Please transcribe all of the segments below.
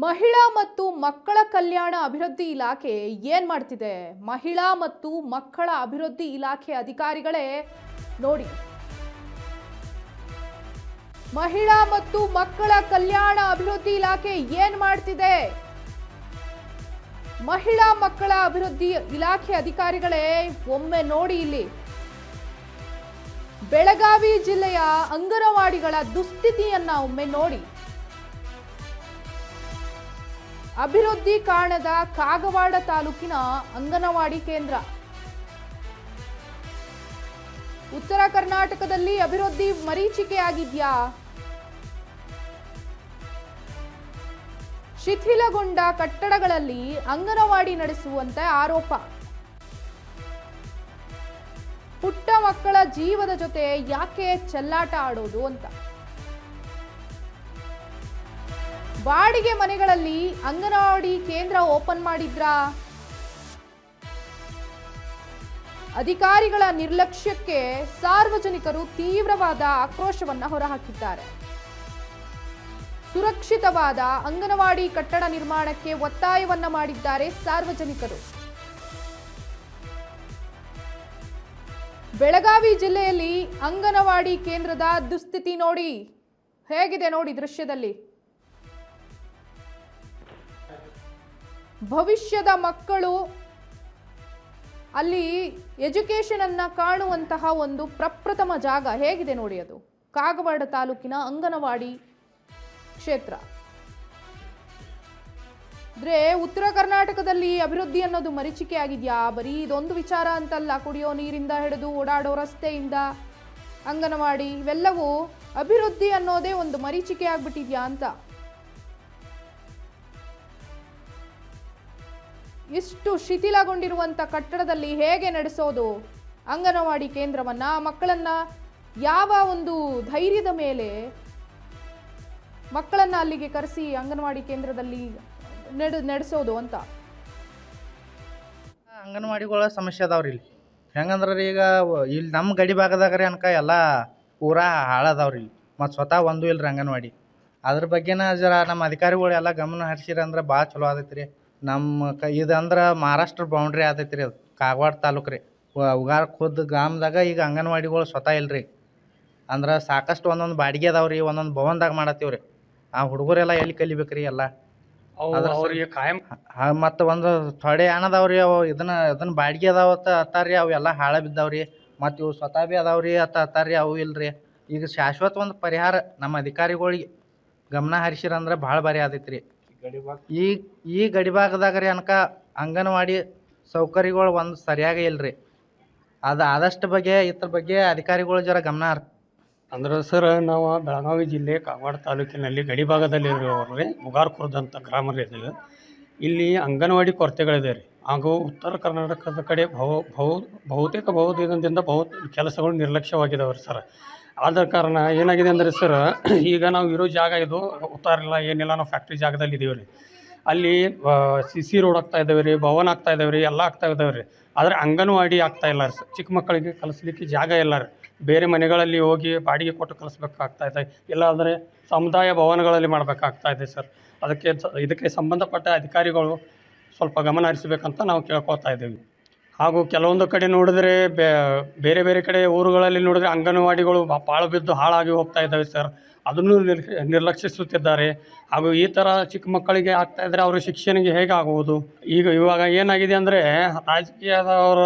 ಮಹಿಳಾ ಮತ್ತು ಮಕ್ಕಳ ಕಲ್ಯಾಣ ಅಭಿವೃದ್ಧಿ ಇಲಾಖೆ ಏನ್ ಮಾಡ್ತಿದೆ? ಮಹಿಳಾ ಮತ್ತು ಮಕ್ಕಳ ಅಭಿವೃದ್ಧಿ ಇಲಾಖೆ ಅಧಿಕಾರಿಗಳೇ ನೋಡಿ. ಮಹಿಳಾ ಮತ್ತು ಮಕ್ಕಳ ಕಲ್ಯಾಣ ಅಭಿವೃದ್ಧಿ ಇಲಾಖೆ ಏನ್ ಮಾಡ್ತಿದೆ? ಮಹಿಳಾ ಮಕ್ಕಳ ಅಭಿವೃದ್ಧಿ ಇಲಾಖೆ ಅಧಿಕಾರಿಗಳೇ ಒಮ್ಮೆ ನೋಡಿ ಇಲ್ಲಿ. ಬೆಳಗಾವಿ ಜಿಲ್ಲೆಯ ಅಂಗನವಾಡಿಗಳ ದುಸ್ಥಿತಿಯನ್ನ ಒಮ್ಮೆ ನೋಡಿ. ಅಭಿವೃದ್ಧಿ ಕಾಣದ ಕಾಗವಾಡ ತಾಲೂಕಿನ ಅಂಗನವಾಡಿ ಕೇಂದ್ರ. ಉತ್ತರ ಕರ್ನಾಟಕದಲ್ಲಿ ಅಭಿವೃದ್ಧಿ ಮರೀಚಿಕೆಯಾಗಿದ್ಯಾ? ಶಿಥಿಲಗೊಂಡ ಕಟ್ಟಡಗಳಲ್ಲಿ ಅಂಗನವಾಡಿ ನಡೆಸುವಂತೆ ಆರೋಪ. ಪುಟ್ಟ ಮಕ್ಕಳ ಜೀವದ ಜೊತೆ ಯಾಕೆ ಚೆಲ್ಲಾಟ ಆಡೋದು ಅಂತ. ಬಾಡಿಗೆ ಮನೆಗಳಲ್ಲಿ ಅಂಗನವಾಡಿ ಕೇಂದ್ರ ಓಪನ್ ಮಾಡಿದ್ರಾ? ಅಧಿಕಾರಿಗಳ ನಿರ್ಲಕ್ಷ್ಯಕ್ಕೆ ಸಾರ್ವಜನಿಕರು ತೀವ್ರವಾದ ಆಕ್ರೋಶವನ್ನ ಹೊರಹಾಕಿದ್ದಾರೆ. ಸುರಕ್ಷಿತವಾದ ಅಂಗನವಾಡಿ ಕಟ್ಟಡ ನಿರ್ಮಾಣಕ್ಕೆ ಒತ್ತಾಯವನ್ನ ಮಾಡಿದ್ದಾರೆ ಸಾರ್ವಜನಿಕರು. ಬೆಳಗಾವಿ ಜಿಲ್ಲೆಯಲ್ಲಿ ಅಂಗನವಾಡಿ ಕೇಂದ್ರದ ದುಸ್ಥಿತಿ ನೋಡಿ, ಹೇಗಿದೆ ನೋಡಿ ದೃಶ್ಯದಲ್ಲಿ. ಭವಿಷ್ಯದ ಮಕ್ಕಳು ಅಲ್ಲಿ ಎಜುಕೇಶನ್ ಅನ್ನ ಕಾಣುವಂತಹ ಒಂದು ಪ್ರಪ್ರಥಮ ಜಾಗ ಹೇಗಿದೆ ನೋಡಿ. ಅದು ಕಾಗವಾಡ ತಾಲೂಕಿನ ಅಂಗನವಾಡಿ ಕ್ಷೇತ್ರ. ಅಂದ್ರೆ ಉತ್ತರ ಕರ್ನಾಟಕದಲ್ಲಿ ಅಭಿವೃದ್ಧಿ ಅನ್ನೋದು ಮರೀಚಿಕೆ ಆಗಿದ್ಯಾ? ಬರೀ ಇದೊಂದು ವಿಚಾರ ಅಂತಲ್ಲ, ಕುಡಿಯೋ ನೀರಿಂದ ಹಿಡಿದು ಓಡಾಡೋ ರಸ್ತೆಯಿಂದ ಅಂಗನವಾಡಿ ಇವೆಲ್ಲವೂ ಅಭಿವೃದ್ಧಿ ಅನ್ನೋದೇ ಒಂದು ಮರೀಚಿಕೆ ಆಗ್ಬಿಟ್ಟಿದ್ಯಾ ಅಂತ. ಇಷ್ಟು ಶಿಥಿಲಗೊಂಡಿರುವಂತ ಕಟ್ಟಡದಲ್ಲಿ ಹೇಗೆ ನಡೆಸೋದು ಅಂಗನವಾಡಿ ಕೇಂದ್ರವನ್ನ? ಮಕ್ಕಳನ್ನ ಯಾವ ಒಂದು ಧೈರ್ಯದ ಮೇಲೆ ಮಕ್ಕಳನ್ನ ಅಲ್ಲಿಗೆ ಕರೆಸಿ ಅಂಗನವಾಡಿ ಕೇಂದ್ರದಲ್ಲಿ ನಡೆಸೋದು ಅಂತ. ಅಂಗನವಾಡಿಗಳ ಸಮಸ್ಯೆ ಅದಾವ್ರಿ ಇಲ್ಲಿ. ಹೆಂಗಂದ್ರೆ ಈಗ ಇಲ್ಲಿ ನಮ್ಮ ಗಡಿ ಭಾಗದಾಗ್ರಿ ಅನ್ಕ ಎಲ್ಲ ಪೂರಾ ಹಾಳದಾವ್ರಿ ಇಲ್ಲಿ. ಮತ್ತು ಸ್ವತಃ ಒಂದು ಇಲ್ರಿ ಅಂಗನವಾಡಿ. ಅದ್ರ ಬಗ್ಗೆನ ಜರ ನಮ್ಮ ಅಧಿಕಾರಿಗಳು ಎಲ್ಲ ಗಮನ ಹರಿಸಿರಂದ್ರೆ ಭಾಳ ಚಲೋ ಆದೈತಿ ರೀ. ನಮ್ಮ ಇದಂದ್ರೆ ಮಹಾರಾಷ್ಟ್ರ ಬೌಂಡ್ರಿ ಆದೈತಿ ರೀ. ಅದು ಕಾಗವಾಡ ತಾಲೂಕು ರೀ. ಉಗಾರ ಖುದ್ದು ಗ್ರಾಮದಾಗ ಈಗ ಅಂಗನವಾಡಿಗಳು ಸ್ವತಃ ಇಲ್ರಿ. ಅಂದ್ರೆ ಸಾಕಷ್ಟು ಒಂದೊಂದು ಬಾಡಿಗೆ ಅದಾವ್ರಿ, ಒಂದೊಂದು ಭವನದಾಗ ಮಾಡತ್ತೀವ್ರಿ. ಆ ಹುಡುಗರೆಲ್ಲ ಎಲ್ಲಿ ಕಲಿಬೇಕ್ರಿ ಎಲ್ಲ ಅವ್ರಿಗೆ ಕಾಯಂ. ಮತ್ತು ಒಂದು ಥೊಡೆ ಏನದಾವ್ರಿ, ಅವು ಇದನ್ನ ಬಾಡಿಗೆ ಅದಾವತ್ತ ಅತ್ತಾರ್ರಿ, ಅವು ಎಲ್ಲ ಹಾಳ ಬಿದ್ದಾವ್ರಿ. ಮತ್ತು ಇವು ಸ್ವತಃ ಭೀ ಅದಾವ್ರಿ ಅತ್ತಾರ್ರಿ, ಅವು ಇಲ್ರಿ. ಈಗ ಶಾಶ್ವತ ಒಂದು ಪರಿಹಾರ ನಮ್ಮ ಅಧಿಕಾರಿಗಳಿಗೆ ಗಮನ ಹರಿಸಿರಂದ್ರೆ ಭಾಳ ಭಾರಿ ಆದೈತಿ ರೀ. ಈ ಗಡಿಭಾಗದಾಗ ರೀ ಅನ್ಕ ಅಂಗನವಾಡಿ ಸೌಕರ್ಯಗಳು ಒಂದು ಸರಿಯಾಗಿ ಇಲ್ರಿ. ಅದು ಆದಷ್ಟು ಬಗ್ಗೆ ಇದ್ರ ಬಗ್ಗೆ ಅಧಿಕಾರಿಗಳು ಜರ ಗಮನ ಅಂದ್ರೆ ಸರ್, ನಾವು ಬೆಳಗಾವಿ ಜಿಲ್ಲೆ ಕಾಗವಾಡ ತಾಲೂಕಿನಲ್ಲಿ ಗಡಿಭಾಗದಲ್ಲಿರೋರು ರೀ. ಮುಗಾರ್ಖುರ್ದ್ ಅಂತ ಗ್ರಾಮ ರೀ ಇದು. ಇಲ್ಲಿ ಅಂಗನವಾಡಿ ಕೊರತೆಗಳಿದೆ ರೀ. ಹಾಗೂ ಉತ್ತರ ಕರ್ನಾಟಕದ ಕಡೆ ಬಹುತೇಕ ದಿನದಿಂದ ಕೆಲಸಗಳು ನಿರ್ಲಕ್ಷ್ಯವಾಗಿದ್ದಾವೆ ರೀ ಸರ್. ಆದ ಕಾರಣ ಏನಾಗಿದೆ ಅಂದರೆ ಸರ್, ಈಗ ನಾವು ಇರೋ ಜಾಗ ಇದು ಉತ್ತಾರಿಲ್ಲ ಏನಿಲ್ಲ, ನಾವು ಫ್ಯಾಕ್ಟ್ರಿ ಜಾಗದಲ್ಲಿ ಇದ್ದೀವಿ ರೀ. ಅಲ್ಲಿ CC ರೋಡ್ ಆಗ್ತಾ ಇದ್ದಾವೆ ರೀ, ಭವನ ಆಗ್ತಾ ಇದ್ದಾವೆ ರೀ, ಎಲ್ಲ ಆಗ್ತಾ ಇದ್ದಾವೆ ರೀ. ಆದರೆ ಅಂಗನವಾಡಿ ಆಗ್ತಾ ಇಲ್ಲ ರೀ. ಚಿಕ್ಕ ಮಕ್ಕಳಿಗೆ ಕಲಿಸ್ಲಿಕ್ಕೆ ಜಾಗ ಇಲ್ಲ ರೀ. ಬೇರೆ ಮನೆಗಳಲ್ಲಿ ಹೋಗಿ ಬಾಡಿಗೆ ಕೊಟ್ಟು ಕಲಿಸ್ಬೇಕಾಗ್ತಾ ಇದೆ, ಇಲ್ಲಾಂದರೆ ಸಮುದಾಯ ಭವನಗಳಲ್ಲಿ ಮಾಡಬೇಕಾಗ್ತಾ ಇದೆ ಸರ್. ಇದಕ್ಕೆ ಸಂಬಂಧಪಟ್ಟ ಅಧಿಕಾರಿಗಳು ಸ್ವಲ್ಪ ಗಮನ ಹರಿಸಬೇಕಂತ ನಾವು ಕೇಳ್ಕೊತಾ ಇದ್ದೀವಿ. ಹಾಗೂ ಕೆಲವೊಂದು ಕಡೆ ನೋಡಿದ್ರೆ ಬೇರೆ ಕಡೆ ಊರುಗಳಲ್ಲಿ ನೋಡಿದ್ರೆ ಅಂಗನವಾಡಿಗಳು ಪಾಳು ಬಿದ್ದು ಹಾಳಾಗಿ ಹೋಗ್ತಾ ಇದ್ದಾವೆ ಸರ್. ಅದನ್ನು ನಿರ್ಲಕ್ಷಿಸುತ್ತಿದ್ದಾರೆ. ಹಾಗೂ ಈ ಥರ ಚಿಕ್ಕ ಮಕ್ಕಳಿಗೆ ಆಗ್ತಾ ಇದ್ದರೆ ಅವರ ಶಿಕ್ಷಣಿಗೆ ಹೇಗೆ ಆಗುವುದು? ಇವಾಗ ಏನಾಗಿದೆ ಅಂದರೆ, ರಾಜಕೀಯದವರ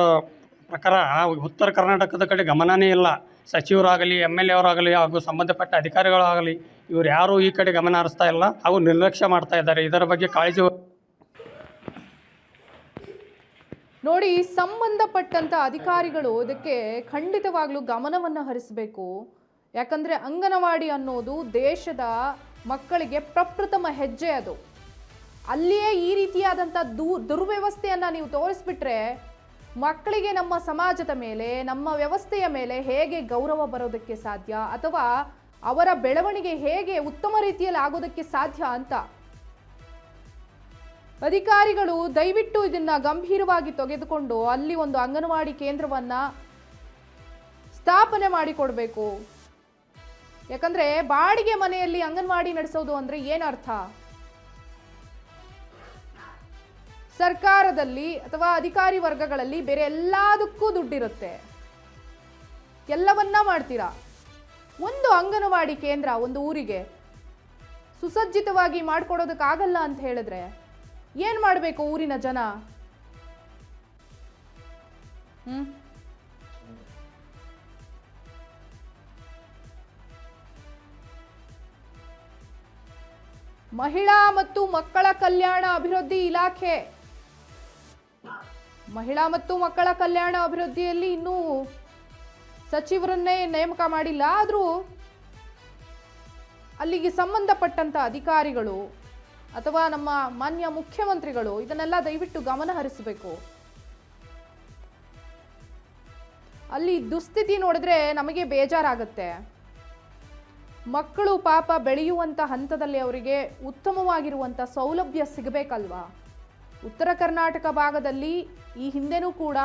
ಪ್ರಕಾರ ಉತ್ತರ ಕರ್ನಾಟಕದ ಕಡೆ ಗಮನನೇ ಇಲ್ಲ. ಸಚಿವರಾಗಲಿ, MLA ಅವರಾಗಲಿ, ಹಾಗೂ ಸಂಬಂಧಪಟ್ಟ ಅಧಿಕಾರಿಗಳಾಗಲಿ, ಇವರು ಯಾರೂ ಈ ಕಡೆ ಗಮನ ಹರಿಸ್ತಾ ಇಲ್ಲ ಹಾಗೂ ನಿರ್ಲಕ್ಷ್ಯ ಮಾಡ್ತಾ ಇದ್ದಾರೆ. ಇದರ ಬಗ್ಗೆ ಕಾಳಜಿ ನೋಡಿ. ಸಂಬಂಧಪಟ್ಟಂತ ಅಧಿಕಾರಿಗಳು ಇದಕ್ಕೆ ಖಂಡಿತವಾಗ್ಲೂ ಗಮನವನ್ನು ಹರಿಸಬೇಕು. ಯಾಕಂದ್ರೆ ಅಂಗನವಾಡಿ ಅನ್ನೋದು ದೇಶದ ಮಕ್ಕಳಿಗೆ ಪ್ರಪ್ರಥಮ ಹೆಜ್ಜೆ. ಅದು ಅಲ್ಲಿಯೇ ಈ ರೀತಿಯಾದಂಥ ದುರ್ವ್ಯವಸ್ಥೆಯನ್ನ ನೀವು ತೋರಿಸ್ಬಿಟ್ರೆ ಮಕ್ಕಳಿಗೆ ನಮ್ಮ ಸಮಾಜದ ಮೇಲೆ, ನಮ್ಮ ವ್ಯವಸ್ಥೆಯ ಮೇಲೆ ಹೇಗೆ ಗೌರವ ಬರೋದಕ್ಕೆ ಸಾಧ್ಯ, ಅಥವಾ ಅವರ ಬೆಳವಣಿಗೆ ಹೇಗೆ ಉತ್ತಮ ರೀತಿಯಲ್ಲಿ ಆಗೋದಕ್ಕೆ ಸಾಧ್ಯ ಅಂತ. ಅಧಿಕಾರಿಗಳು ದಯವಿಟ್ಟು ಇದನ್ನ ಗಂಭೀರವಾಗಿ ತೆಗೆದುಕೊಂಡು ಅಲ್ಲಿ ಒಂದು ಅಂಗನವಾಡಿ ಕೇಂದ್ರವನ್ನ ಸ್ಥಾಪನೆ ಮಾಡಿಕೊಡ್ಬೇಕು. ಯಾಕಂದ್ರೆ ಬಾಡಿಗೆ ಮನೆಯಲ್ಲಿ ಅಂಗನವಾಡಿ ನಡೆಸೋದು ಅಂದ್ರೆ ಏನರ್ಥ? ಸರ್ಕಾರದಲ್ಲಿ ಅಥವಾ ಅಧಿಕಾರಿ ವರ್ಗಗಳಲ್ಲಿ ಬೇರೆ ಎಲ್ಲದಕ್ಕೂ ದುಡ್ಡಿರುತ್ತೆ, ಎಲ್ಲವನ್ನ ಮಾಡ್ತೀರಾ. ಒಂದು ಅಂಗನವಾಡಿ ಕೇಂದ್ರ ಒಂದು ಊರಿಗೆ ಸುಸಜ್ಜಿತವಾಗಿ ಮಾಡಿಕೊಡೋದಕ್ಕಾಗಲ್ಲ ಅಂತ ಹೇಳಿದ್ರೆ ಏನು ಮಾಡಬೇಕು ಊರಿನ ಜನ? ಮಹಿಳಾ ಮತ್ತು ಮಕ್ಕಳ ಕಲ್ಯಾಣ ಅಭಿವೃದ್ಧಿ ಇಲಾಖೆ, ಮಹಿಳಾ ಮತ್ತು ಮಕ್ಕಳ ಕಲ್ಯಾಣ ಅಭಿವೃದ್ಧಿಯಲ್ಲಿ ಇನ್ನೂ ಸಚಿವರನ್ನೇ ನೇಮಕ ಮಾಡಿಲ್ಲ. ಆದರೂ ಅಲ್ಲಿಗೆ ಸಂಬಂಧಪಟ್ಟಂತ ಅಧಿಕಾರಿಗಳು ಅಥವಾ ನಮ್ಮ ಮಾನ್ಯ ಮುಖ್ಯಮಂತ್ರಿಗಳು ಇದನ್ನೆಲ್ಲ ದಯವಿಟ್ಟು ಗಮನ ಹರಿಸಬೇಕು. ಅಲ್ಲಿ ದುಸ್ಥಿತಿ ನೋಡಿದ್ರೆ ನಮಗೆ ಬೇಜಾರಾಗತ್ತೆ. ಮಕ್ಕಳು ಪಾಪ ಬೆಳೆಯುವಂಥ ಹಂತದಲ್ಲಿ ಅವರಿಗೆ ಉತ್ತಮವಾಗಿರುವಂಥ ಸೌಲಭ್ಯ ಸಿಗಬೇಕಲ್ವಾ? ಉತ್ತರ ಕರ್ನಾಟಕ ಭಾಗದಲ್ಲಿ ಈ ಹಿಂದೆನೂ ಕೂಡ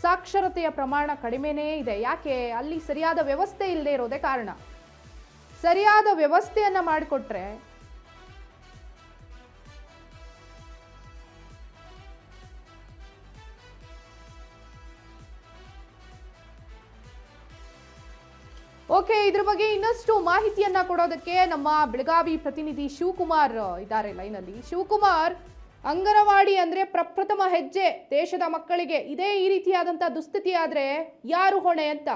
ಸಾಕ್ಷರತೆಯ ಪ್ರಮಾಣ ಕಡಿಮೆನೇ ಇದೆ. ಯಾಕೆ? ಅಲ್ಲಿ ಸರಿಯಾದ ವ್ಯವಸ್ಥೆ ಇಲ್ಲದೆ ಇರೋದೇ ಕಾರಣ. ಸರಿಯಾದ ವ್ಯವಸ್ಥೆಯನ್ನು ಮಾಡಿಕೊಟ್ರೆ ಓಕೆ, ಇದ್ರ ಬಗ್ಗೆ ಇನ್ನಷ್ಟು ಮಾಹಿತಿಯನ್ನ ಕೊಡೋದಕ್ಕೆ ನಮ್ಮ ಬೆಳಗಾವಿ ಪ್ರತಿನಿಧಿ ಶಿವಕುಮಾರ್ ಇದ್ದಾರೆ ಲೈನಲ್ಲಿ. ಶಿವಕುಮಾರ್, ಅಂಗನವಾಡಿ ಅಂದ್ರೆ ಪ್ರಪ್ರಥಮ ಹೆಜ್ಜೆ ದೇಶದ ಮಕ್ಕಳಿಗೆ. ಇದೇ ಈ ರೀತಿಯಾದಂತಹ ದುಸ್ಥಿತಿ ಆದ್ರೆ ಯಾರು ಹೊಣೆ ಅಂತ?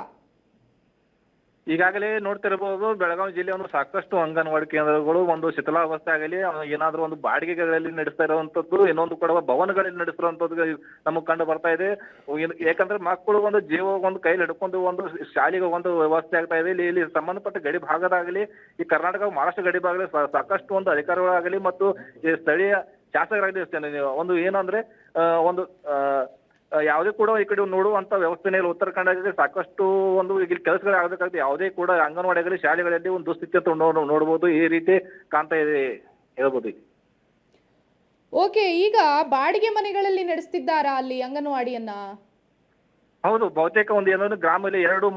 ಈಗಾಗಲೇ ನೋಡ್ತಿರಬಹುದು, ಬೆಳಗಾವಿ ಜಿಲ್ಲೆ ಒಂದು ಸಾಕಷ್ಟು ಅಂಗನವಾಡಿ ಕೇಂದ್ರಗಳು ಒಂದು ಶಿಥಿಲಾವಸ್ಥೆ ಆಗಲಿ, ಏನಾದ್ರೂ ಒಂದು ಬಾಡಿಗೆಗಳಲ್ಲಿ ನಡೆಸ್ತಾ ಇರುವಂತದ್ದು, ಇನ್ನೊಂದು ಕೂಡ ಭವನಗಳಲ್ಲಿ ನಡೆಸಿರುವಂತದ್ದು ನಮಗೆ ಕಂಡು ಬರ್ತಾ ಇದೆ. ಯಾಕಂದ್ರೆ ಮಕ್ಕಳು ಒಂದು ಜೀವ ಒಂದು ಕೈಲಿ ಹಿಡ್ಕೊಂಡು ಒಂದು ಶಾಲೆಗೆ ಒಂದು ವ್ಯವಸ್ಥೆ ಆಗ್ತಾ ಇದೆ. ಇಲ್ಲಿ ಸಂಬಂಧಪಟ್ಟ ಗಡಿ ಭಾಗದಾಗಲಿ, ಈ ಕರ್ನಾಟಕ ಮಹಾರಾಷ್ಟ್ರ ಗಡಿ ಭಾಗದಲ್ಲಿ ಸಾಕಷ್ಟು ಒಂದು ಅಧಿಕಾರಿಗಳಾಗಲಿ ಮತ್ತು ಈ ಸ್ಥಳೀಯ ಶಾಸಕರಾಗಲಿ ಒಂದು ಏನಂದ್ರೆ ಒಂದು ಯಾವುದೇ ಕೂಡ ಈ ಕಡೆ ನೋಡುವಂತ ವ್ಯವಸ್ಥೆನೇ ಇಲ್ಲ. ಉತ್ತರ ಕನ್ನಡ ಸಾಕಷ್ಟು ಒಂದು ಈಗ ಕೆಲಸಗಳು ಆಗಬೇಕಾಗುತ್ತೆ. ಯಾವುದೇ ಕೂಡ ಅಂಗನವಾಡಿಗಳಲ್ಲಿ ಶಾಲೆಗಳಲ್ಲಿ ಒಂದು ದುಸ್ಥಿತಿ ಅಂತ ನೋಡಬಹುದು. ಈ ರೀತಿ ಕಾಣ್ತಾ ಇದೆ ಹೇಳ್ಬೋದು. ಓಕೆ, ಈಗ ಬಾಡಿಗೆ ಮನೆಗಳಲ್ಲಿ ನಡೆಸ್ತಿದ್ದಾರಾ ಅಲ್ಲಿ ಅಂಗನವಾಡಿಯನ್ನ? ಹೌದು, ಬಹುತೇಕ ಒಂದು ಏನಂದ್ರೆ ಗ್ರಾಮದಲ್ಲಿ ಎರಡು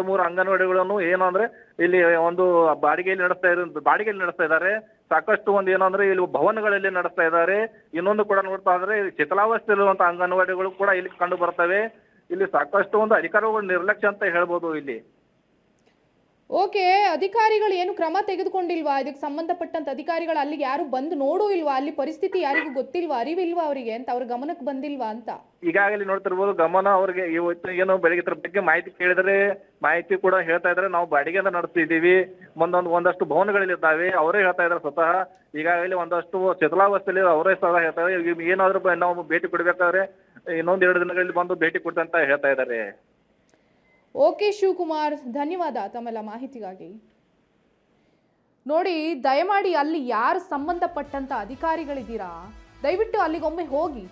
ಮೂರು ಅಂಗನವಾಡಿಗಳನ್ನು ಏನು ಅಂದ್ರೆ ಇಲ್ಲಿ ಒಂದು ಬಾಡಿಗೆಯಲ್ಲಿ ನಡೆಸ್ತಾ ಇದ್ದಾರೆ. ಸಾಕಷ್ಟು ಒಂದು ಏನಂದ್ರೆ ಇಲ್ಲಿ ಭವನಗಳಲ್ಲಿ ನಡೆಸ್ತಾ ಇದ್ದಾರೆ. ಇನ್ನೊಂದು ಕೂಡ ನೋಡ್ತಾ ಇದ್ರೆ ಶಿಥಿಲಾವಸ್ಥೆ ಇರುವಂತಹ ಅಂಗನವಾಡಿಗಳು ಕೂಡ ಇಲ್ಲಿ ಕಂಡು ಬರ್ತವೆ. ಇಲ್ಲಿ ಸಾಕಷ್ಟು ಒಂದು ಅಧಿಕಾರಿಗಳು ನಿರ್ಲಕ್ಷ್ಯ ಅಂತ ಹೇಳ್ಬೋದು ಇಲ್ಲಿ. ಓಕೆ, ಅಧಿಕಾರಿಗಳು ಏನು ಕ್ರಮ ತೆಗೆದುಕೊಂಡಿಲ್ವಾ? ಇದಕ್ಕೆ ಸಂಬಂಧಪಟ್ಟಂತ ಅಧಿಕಾರಿಗಳು ಅಲ್ಲಿಗೆ ಯಾರು ಬಂದು ನೋಡೂ ಇಲ್ವಾ? ಅಲ್ಲಿ ಪರಿಸ್ಥಿತಿ ಯಾರಿಗೂ ಗೊತ್ತಿಲ್ವಾ, ಅರಿವಿಲ್ವಾ ಅವರಿಗೆ ಅಂತ, ಅವ್ರ ಗಮನಕ್ಕೆ ಬಂದಿಲ್ವಾ ಅಂತ? ಈಗಾಗಲೇ ನೋಡ್ತಿರ್ಬೋದು, ಗಮನ ಅವ್ರಿಗೆ ಇವತ್ತು ಏನು ಬೆಳಗ್ಗೆ ಇದ್ರ ಬಗ್ಗೆ ಮಾಹಿತಿ ಕೇಳಿದ್ರೆ ಮಾಹಿತಿ ಕೂಡ ಹೇಳ್ತಾ ಇದ್ದಾರೆ. ನಾವು ಬಾಡಿಗೆಯಿಂದ ನಡೆಸ್ತಿದ್ದೀವಿ, ಒಂದಷ್ಟು ಭವನಗಳಿದ್ದಾವೆ ಅವರೇ ಹೇಳ್ತಾ ಇದ್ದಾರೆ. ಸ್ವತಃ ಈಗಾಗಲೇ ಒಂದಷ್ಟು ಶಿಥಿಲಾವಸ್ಥೆಯಲ್ಲಿ ಅವರೇ ಸಹ ಹೇಳ್ತಾ ಇದ್ದಾರೆ. ಏನಾದ್ರೂ ನಾವು ಭೇಟಿ ಕೊಡ್ಬೇಕಾದ್ರೆ ಇನ್ನೊಂದು 2 ದಿನಗಳಲ್ಲಿ ಬಂದು ಭೇಟಿ ಕೊಡ್ತಂತ ಹೇಳ್ತಾ ಇದ್ದಾರೆ. ಓಕೆ ಶಿವಕುಮಾರ್, ಧನ್ಯವಾದ ತಮ್ಮೆಲ್ಲ ಮಾಹಿತಿಗಾಗಿ. ನೋಡಿ, ದಯಮಾಡಿ ಅಲ್ಲಿ ಯಾರು ಸಂಬಂಧಪಟ್ಟಂತ ಅಧಿಕಾರಿಗಳಿದ್ದೀರಾ ದಯವಿಟ್ಟು ಅಲ್ಲಿಗೊಮ್ಮೆ ಹೋಗಿ